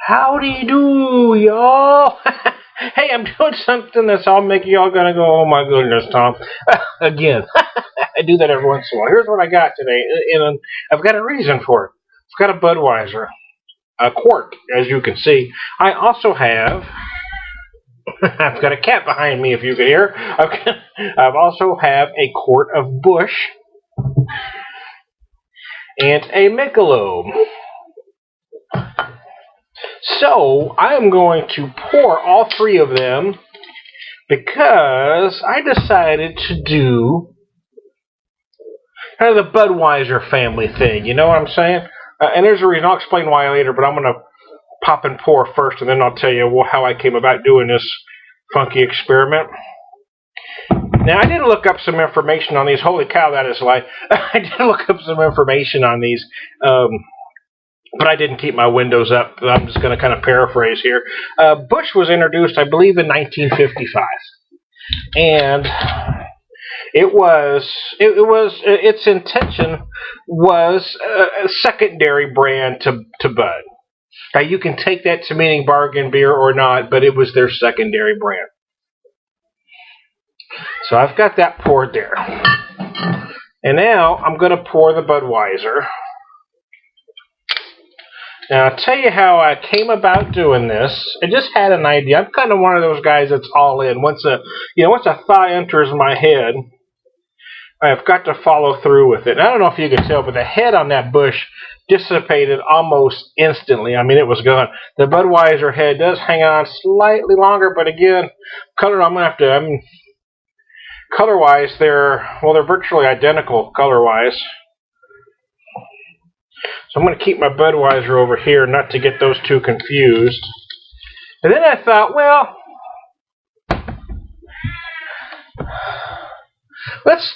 Howdy do, y'all. Hey, I'm doing something that's all making y'all gonna go, oh my goodness, Tom. Again, I do that every once in a while. Here's what I got today, and I've got a reason for it. I've got a Budweiser, a quart, as you can see. I also have, I've got a cat behind me, if you can hear. I've also have a quart of Busch and a Michelob. So I am going to pour all three of them because I decided to do kind of the Budweiser family thing. You know what I'm saying? And there's a reason. I'll explain why later, but I'm going to pop and pour first, and then I'll tell you how I came about doing this funky experiment. Now, I did look up some information on these. Holy cow, that is light. I did look up some information on these. But I didn't keep my windows up. I'm just going to kind of paraphrase here. Busch was introduced, I believe, in 1955, and its intention was a secondary brand to Bud. Now you can take that to meaning bargain beer or not, but it was their secondary brand. So I've got that poured there, and now I'm going to pour the Budweiser. Now, I'll tell you how I came about doing this. I just had an idea. I'm kind of one of those guys that's all in. Once a thought enters my head, I've got to follow through with it. And I don't know if you can tell, but the head on that Busch dissipated almost instantly. I mean, it was gone. The Budweiser head does hang on slightly longer, but again, color-wise, they're virtually identical color-wise. So I'm going to keep my Budweiser over here, not to get those two confused. And then I thought, well, let's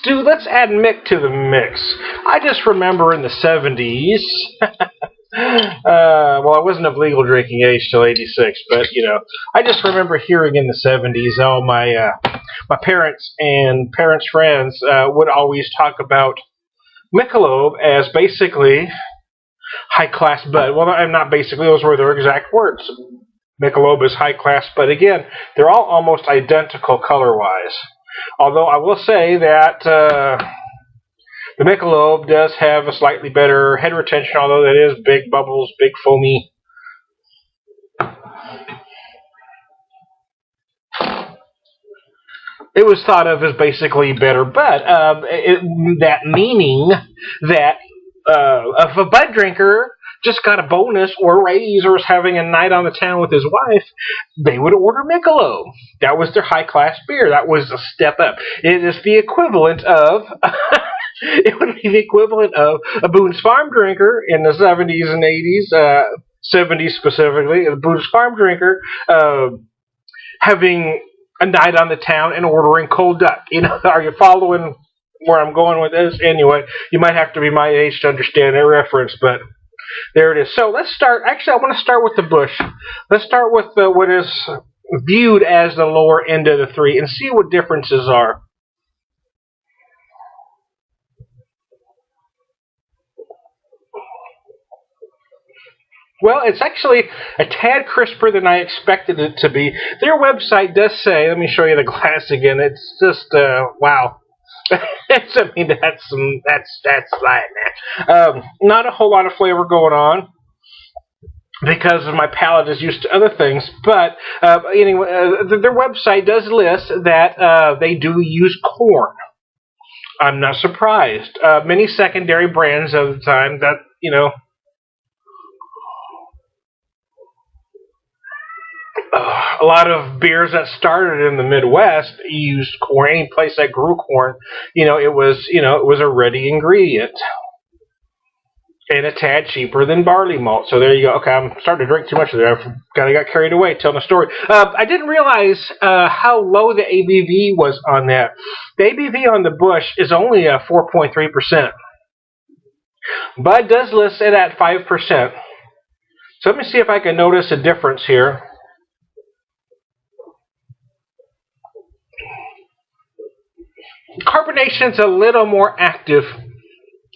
add Mick to the mix. I just remember in the 70s, well, I wasn't of legal drinking age till 86, but, I just remember hearing in the 70s, my parents and parents' friends would always talk about Michelob as basically high-class Bud. Well, I'm not basically, those were their exact words. Michelob is high-class, but again, they're all almost identical color-wise. Although I will say that the Michelob does have a slightly better head retention, although that is big bubbles, big foamy. It was thought of as basically better Bud. That meaning that if a Bud drinker just got a bonus or raise or was having a night on the town with his wife, they would order Michelob. That was their high-class beer. That was a step up. It is the equivalent of it would be the equivalent of a Boone's Farm drinker in the 70s and 80s, 70s specifically, a Boone's Farm drinker having a night on the town and ordering cold duck. Are you following where I'm going with this? Anyway, you might have to be my age to understand that reference, but there it is. So let's start. Actually, I want to start with the Busch. Let's start with what is viewed as the lower end of the three and see what differences are. Well, it's actually a tad crisper than I expected it to be. Their website does say, let me show you the glass again. It's just, wow. That's light, man. Not a whole lot of flavor going on because my palate is used to other things. But anyway, their website does list that they do use corn. I'm not surprised. Many secondary brands of the time that, a lot of beers that started in the Midwest used corn. Any place that grew corn, it was a ready ingredient and a tad cheaper than barley malt. So there you go. Okay, I'm starting to drink too much of it. I kind of got carried away telling a story. I didn't realize how low the ABV was on that. The ABV on the Busch is only 4.3%. Bud does list it at 5%. So let me see if I can notice a difference here. Carbonation's a little more active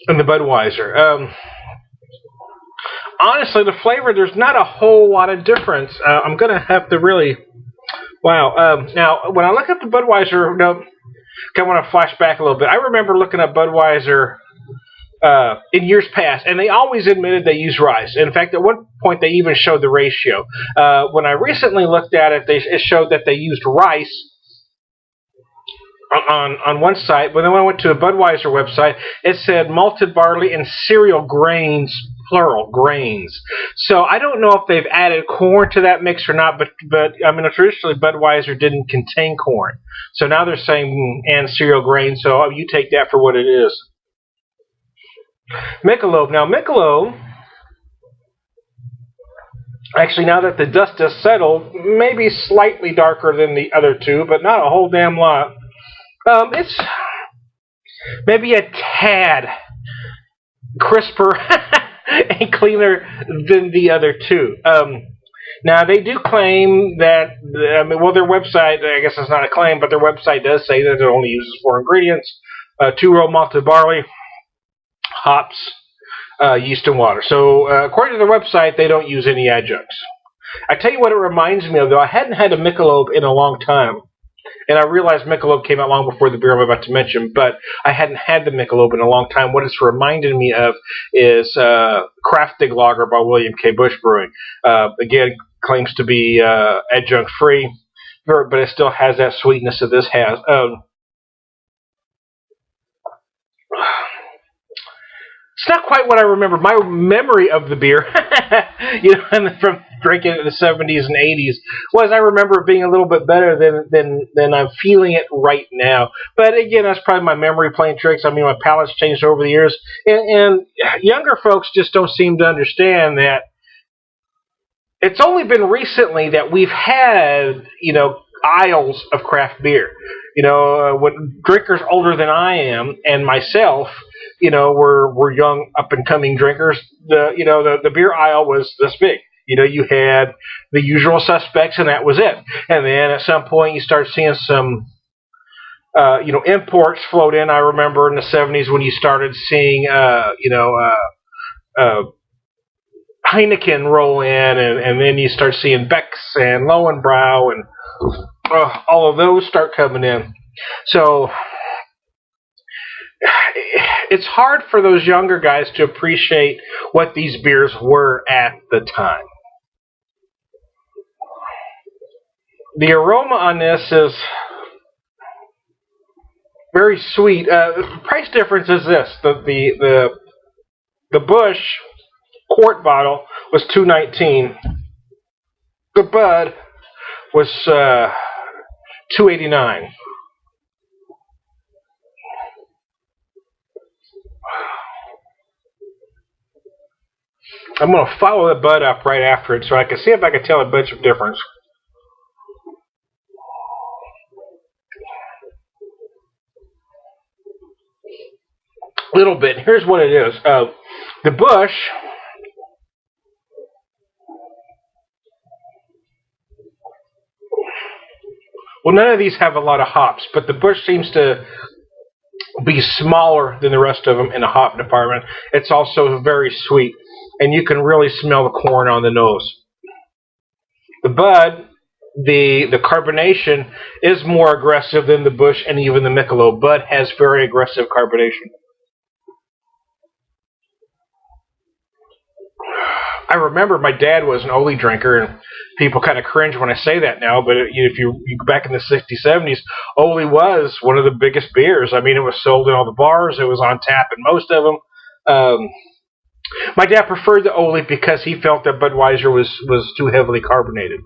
in the Budweiser. honestly, the flavor, there's not a whole lot of difference. I'm going to have to really. Wow. Now, when I look up the Budweiser, no, I want to flash back a little bit. I remember looking up Budweiser in years past, and they always admitted they use rice. In fact, at one point, they even showed the ratio. When I recently looked at it, it showed that they used rice on one site, but then when I went to a Budweiser website, it said malted barley and cereal grains, plural grains. So I don't know if they've added corn to that mix or not, but I mean traditionally Budweiser didn't contain corn, so now they're saying and cereal grains. So you take that for what it is. Michelob. Now Michelob, actually, now that the dust has settled, maybe slightly darker than the other two, but not a whole damn lot. It's maybe a tad crisper and cleaner than the other two. Now, they do claim that, well, their website, I guess it's not a claim, but their website does say that it only uses 4 ingredients, 2-row malted barley, hops, yeast, and water. So, according to their website, they don't use any adjuncts. I tell you what it reminds me of, though. I hadn't had a Michelob in a long time. And I realized Michelob came out long before the beer I'm about to mention, but I hadn't had the Michelob in a long time. What it's reminded me of is Craft Dig Lager by William K. Busch Brewing. Again, claims to be adjunct-free, but it still has that sweetness that this has. It's not quite what I remember. My memory of the beer, from drinking it in the 70s and 80s, was I remember it being a little bit better than I'm feeling it right now. But again, that's probably my memory playing tricks. I mean, my palate's changed over the years, and younger folks just don't seem to understand that it's only been recently that we've had, aisles of craft beer. When drinkers older than I am and myself, were young up and coming drinkers, the beer aisle was this big. You had the usual suspects, and that was it. And then at some point, you start seeing some, imports float in. I remember in the 70s when you started seeing, Heineken roll in, and then you start seeing Beck's and Lowenbrau, and all of those start coming in. So it's hard for those younger guys to appreciate what these beers were at the time. The aroma on this is very sweet. The price difference is this: the Busch quart bottle was $2.19. The Bud was $2.89. I'm going to follow the Bud up right after it so I can see if I can tell a bunch of difference. A little bit. Here's what it is. The Busch, well, none of these have a lot of hops, but the Busch seems to be smaller than the rest of them in the hop department. It's also very sweet, and you can really smell the corn on the nose. The Bud, the carbonation is more aggressive than the Busch and even the Michelob. Bud has very aggressive carbonation. I remember my dad was an Oli drinker, and people kind of cringe when I say that now, but if you go back in the 60s, 70s, Oli was one of the biggest beers. I mean, it was sold in all the bars. It was on tap in most of them. My dad preferred the Oli because he felt that Budweiser was too heavily carbonated.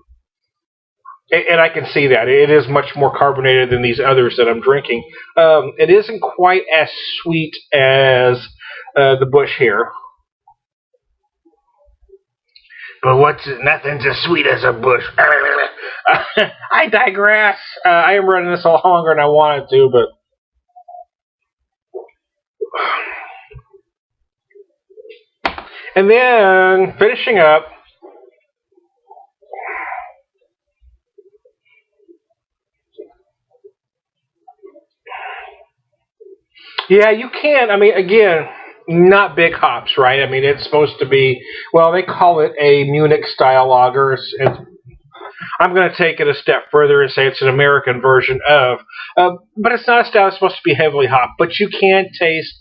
And I can see that. It is much more carbonated than these others that I'm drinking. It isn't quite as sweet as the Busch here. But nothing's as sweet as a Busch. I digress. I am running this a lot longer than I wanted to, but and then finishing up, yeah, you can. I mean, again, not big hops, right? I mean, it's supposed to be, well, they call it a Munich style lager. I'm going to take it a step further and say it's an American version of, but it's not a style that's supposed to be heavily hopped. But you can taste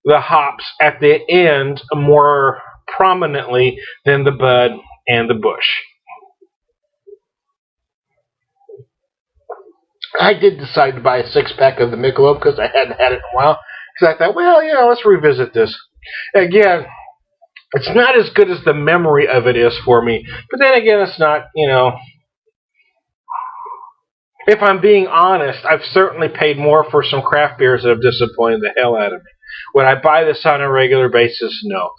the hops at the end more prominently than the Bud and the Busch. I did decide to buy a 6 pack of the Michelob because I hadn't had it in a while. Because I thought, well, let's revisit this. Again, it's not as good as the memory of it is for me. But then again, it's not. If I'm being honest, I've certainly paid more for some craft beers that have disappointed the hell out of me. Would I buy this on a regular basis? No.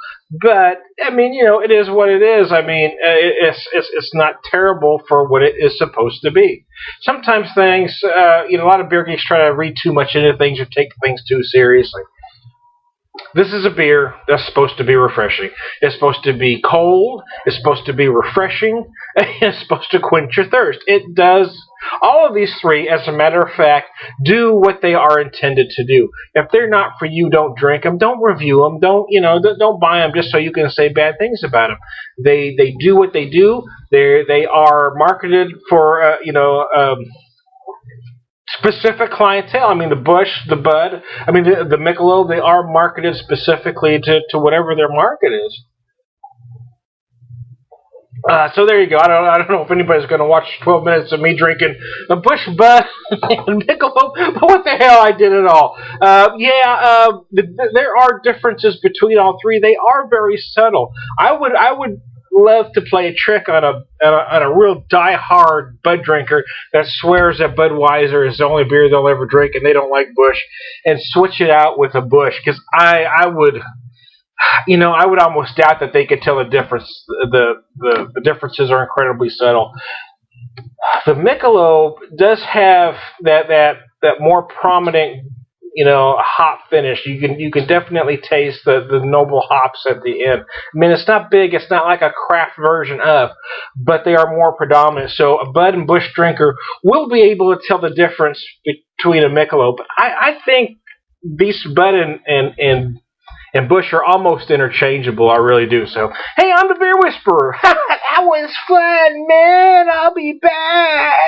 But I mean, it is what it is. I mean, it's not terrible for what it is supposed to be. Sometimes things, a lot of beer geeks try to read too much into things or take things too seriously. This is a beer that's supposed to be refreshing. It's supposed to be cold. It's supposed to be refreshing. And it's supposed to quench your thirst. It does. All of these three, as a matter of fact, do what they are intended to do. If they're not for you, don't drink them. Don't review them. Don't buy them just so you can say bad things about them. They do what they do. They are marketed for specific clientele. I mean, the Busch, the Bud, I mean, the Michelob, they are marketed specifically to whatever their market is. So there you go. I don't know if anybody's going to watch 12 minutes of me drinking a Busch, Bud, and Michelob, but what the hell, I did it all. There are differences between all three. They are very subtle. I would love to play a trick on a real die-hard Bud drinker that swears that Budweiser is the only beer they'll ever drink and they don't like Busch, and switch it out with a Busch, because I would almost doubt that they could tell the difference. The differences are incredibly subtle. The Michelob does have that more prominent hop finish. You can definitely taste the noble hops at the end. I mean, it's not big. It's not like a craft version of, but they are more predominant. So a Bud and Busch drinker will be able to tell the difference between a Michelob. I think these Bud and Busch are almost interchangeable. I really do. So, hey, I'm the Beer Whisperer. That was fun, man. I'll be back.